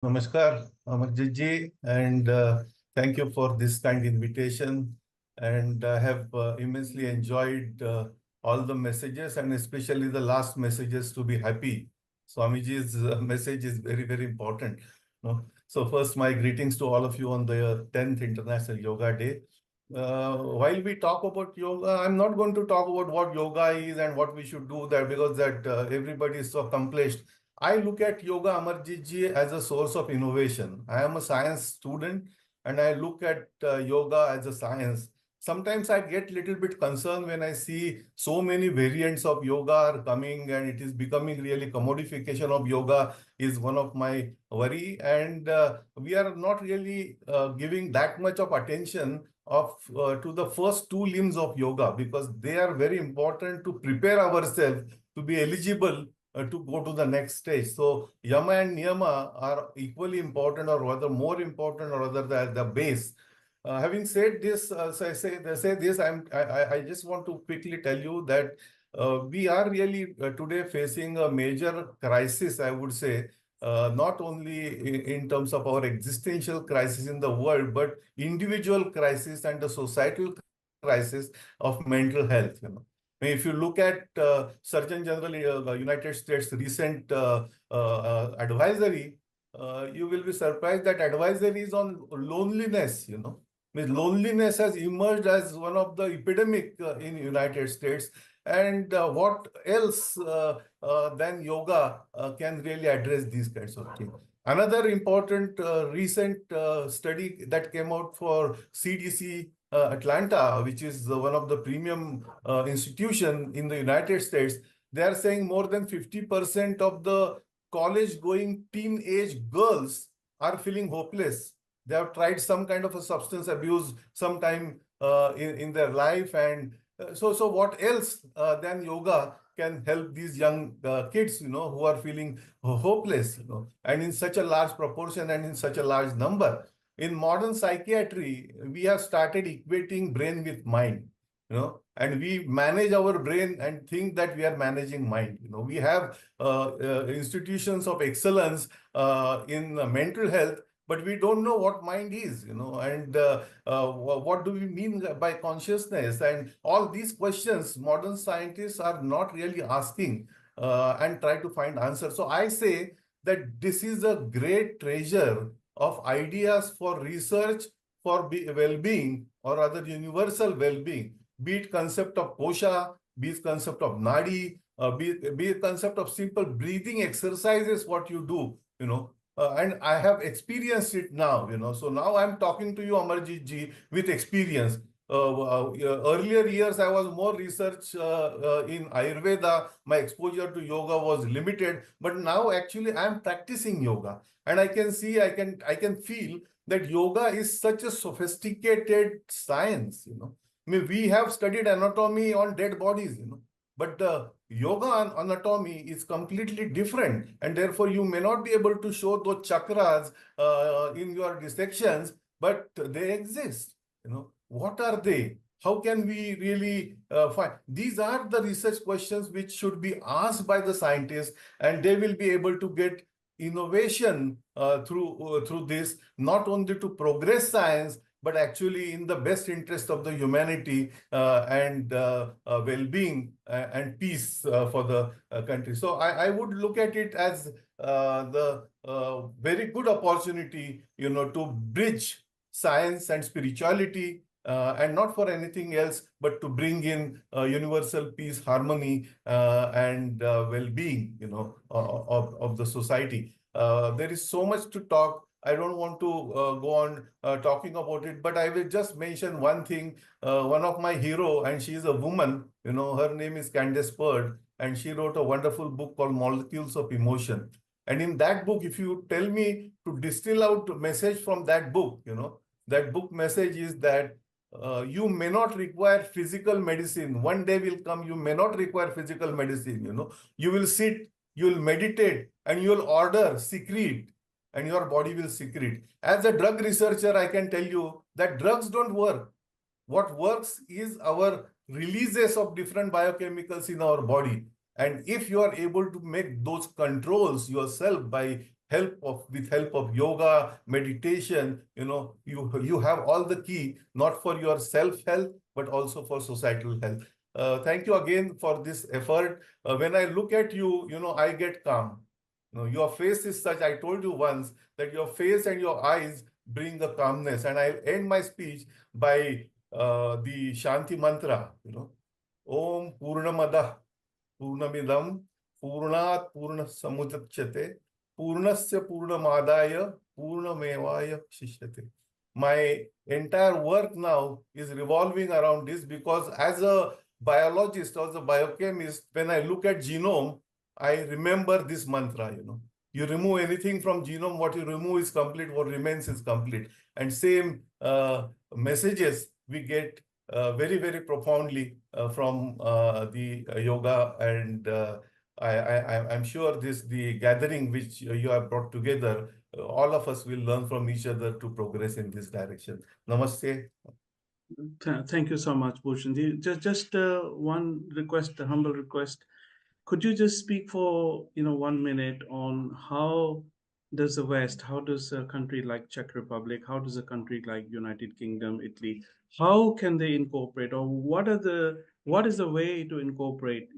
Namaskar, Amarjit ji, and thank you for this kind invitation. And I have immensely enjoyed all the messages, and especially the last messages to be happy. Swamiji's message is very, very important. No? So first, my greetings to all of you on the 10th International Yoga Day. While we talk about yoga, I'm not going to talk about what yoga is and what we should do there because that everybody is so accomplished. I look at yoga, Amarjit ji, as a source of innovation. I am a science student and I look at yoga as a science. Sometimes I get little bit concerned when I see so many variants of yoga are coming and it is becoming really commodification of yoga is one of my worry. And we are not really giving that much of attention of to the first two limbs of yoga because they are very important to prepare ourselves to be eligible to go to the next stage. So yama and niyama are equally important or rather more important or rather the base. Having said this, so I say this, I just want to quickly tell you that we are really today facing a major crisis, I would say, not only in terms of our existential crisis in the world, but individual crisis and the societal crisis of mental health. If you look at Surgeon General the United States recent advisory, you will be surprised that advisory is on loneliness. Loneliness has emerged as one of the epidemic in United States. And what else than yoga can really address these kinds of things? Another important recent study that came out for CDC Atlanta, which is one of the premium institution in the United States, they are saying more than 50% of the college-going teenage girls are feeling hopeless. They have tried some kind of a substance abuse sometime in their life, and so what else than yoga can help these young kids, who are feeling hopeless, and in such a large proportion and in such a large number. In modern psychiatry, we have started equating brain with mind, and we manage our brain and think that we are managing mind. We have institutions of excellence in mental health, but we don't know what mind is, and what do we mean by consciousness? And all these questions, modern scientists are not really asking and try to find answers. So I say that this is a great treasure of ideas for research for well-being or other universal well-being, be it concept of kosha, be it concept of nadi, be it concept of simple breathing exercises, what you do, and I have experienced it now, So now I'm talking to you, Amarjit ji, with experience. Earlier years, I was more research in Ayurveda. My exposure to yoga was limited, but now actually I'm practicing yoga, and I can see, I can feel that yoga is such a sophisticated science. I mean, we have studied anatomy on dead bodies, but the yoga anatomy is completely different, and therefore you may not be able to show those chakras in your dissections, but they exist. What are they? How can we really find? These are the research questions which should be asked by the scientists, and they will be able to get innovation through this, not only to progress science, but actually in the best interest of the humanity and well-being and peace for the country. So I would look at it as the very good opportunity, to bridge science and spirituality, and not for anything else, but to bring in universal peace, harmony, and well-being, of the society. There is so much to talk. I don't want to go on talking about it, but I will just mention one thing. One of my hero, and she is a woman, her name is Candace Pert, and she wrote a wonderful book called Molecules of Emotion. And in that book, if you tell me to distill out a message from that book, that book message is that you may not require physical medicine. One day will come, you may not require physical medicine. You will sit, you will meditate, and you will order, secrete, and your body will secrete. As a drug researcher, I can tell you that drugs don't work. What works is our releases of different biochemicals in our body. And if you are able to make those controls yourself by help of yoga, meditation, you have all the key, not for your self health, but also for societal health. Thank you again for this effort. When I look at you, I get calm. Your face is such, I told you once that your face and your eyes bring the calmness. And I end my speech by the Shanti mantra, Om Purnamadah पूर्णमिदं पूर्णात् पूर्णसमुदच्यते पूर्णस्य पूर्णमादाय पूर्णमेवावशिष्यते. My entire work now is revolving around this, because as a biologist or as a biochemist, when I look at genome, I remember this mantra. You remove anything from genome, what you remove is complete, what remains is complete. And same messages we get very, very profoundly from the yoga. And I'm sure the gathering which you have brought together, all of us will learn from each other to progress in this direction. Namaste. Thank you so much, Bhushan. Just one request, a humble request. Could you just speak for 1 minute on how does the West, how does a country like Czech Republic, how does a country like United Kingdom, Italy, how can they incorporate, or what is the way to incorporate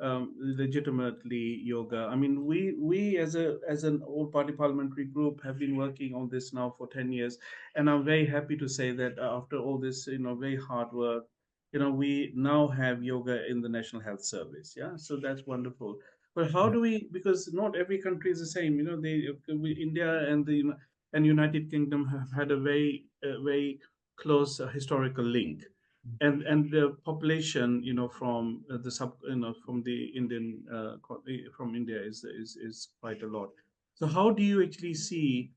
legitimately yoga? I mean, we as an old party parliamentary group have been working on this now for 10 years, and I'm very happy to say that after all this very hard work, we now have yoga in the National Health Service. Yeah, so that's wonderful. But how do we, because not every country is the same. India and and United Kingdom have had a very close historical link, and the population from the sub from the Indian from India is quite a lot. So how do you actually see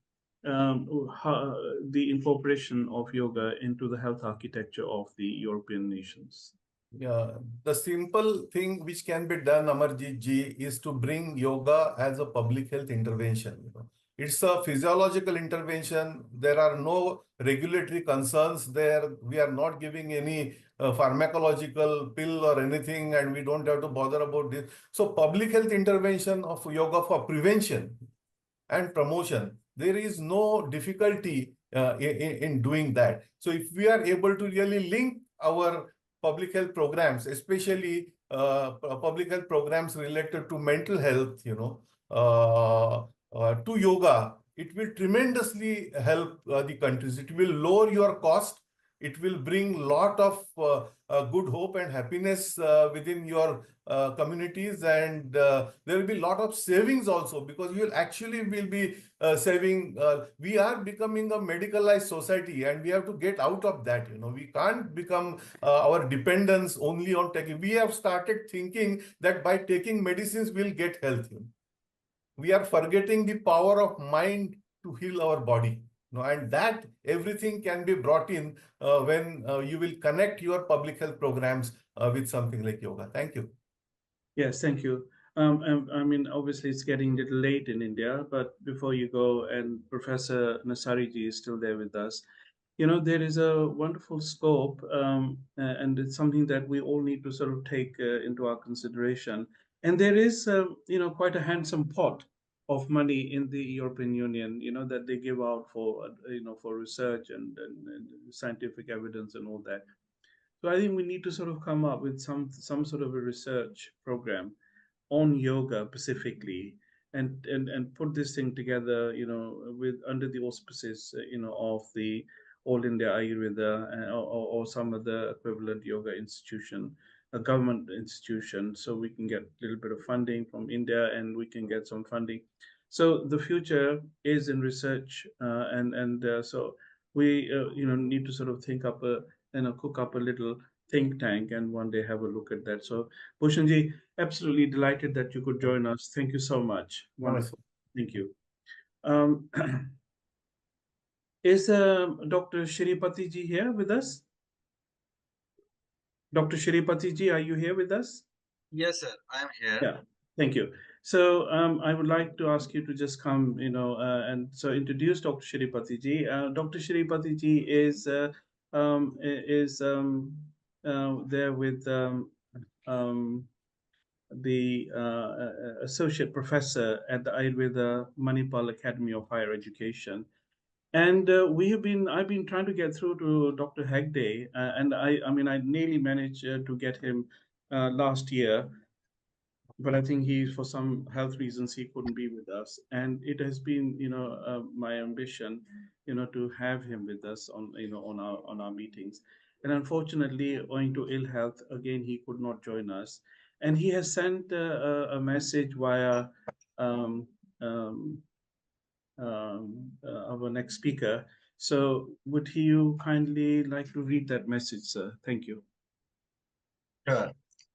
how, the incorporation of yoga into the health architecture of the European nations? Yeah, the simple thing which can be done, Amarjit ji, is to bring yoga as a public health intervention. It's a physiological intervention. There are no regulatory concerns there. We are not giving any pharmacological pill or anything, and we don't have to bother about this. So, public health intervention of yoga for prevention and promotion, there is no difficulty in doing that. So if we are able to really link our public health programs, especially public health programs related to mental health, to yoga, it will tremendously help the countries. It will lower your cost. It will bring lot of good hope and happiness within your communities, and there will be a lot of savings also, because you will actually will be saving. We are becoming a medicalized society, and we have to get out of that. We can't become our dependence only on taking. We have started thinking that by taking medicines we'll get health. We are forgetting the power of mind to heal our body. And that everything can be brought in when you will connect your public health programs with something like yoga. Thank you. Yes, thank you. I mean, obviously, it's getting a little late in India, but before you go, and Professor Nasariji is still there with us, there is a wonderful scope, and it's something that we all need to sort of take into our consideration. And there is, quite a handsome pot of money in the European Union, that they give out for, for research and scientific evidence and all that. So I think we need to sort of come up with some sort of a research program on yoga specifically, and put this thing together, with under the auspices, of the All India Ayurveda, or some other equivalent yoga institution, a government institution, so we can get a little bit of funding from India, and we can get some funding. So the future is in research, and so we need to sort of think up a cook up a little think tank, and one day have a look at that. So Bhushanji, absolutely delighted that you could join us. Thank you so much. Namaste. Wonderful. Thank you. Um, is Dr. Shripati ji here with us? Dr. Shripati ji, are you here with us? Yes, sir. I am here. Yeah, thank you. So I would like to ask you to just come, and so introduce Dr. Shripati ji. Dr. Shripati ji is there with um, the associate professor at the Ayurveda Manipal Academy of Higher Education. And I've been trying to get through to Dr. Hegde, and I mean, I nearly managed to get him last year, but I think he, for some health reasons, he couldn't be with us. And it has been, my ambition, to have him with us on, on our meetings. And unfortunately, owing to ill health, again, he could not join us. And he has sent a message via um, um, our next speaker. So, would you kindly like to read that message, sir? Thank you. Sure.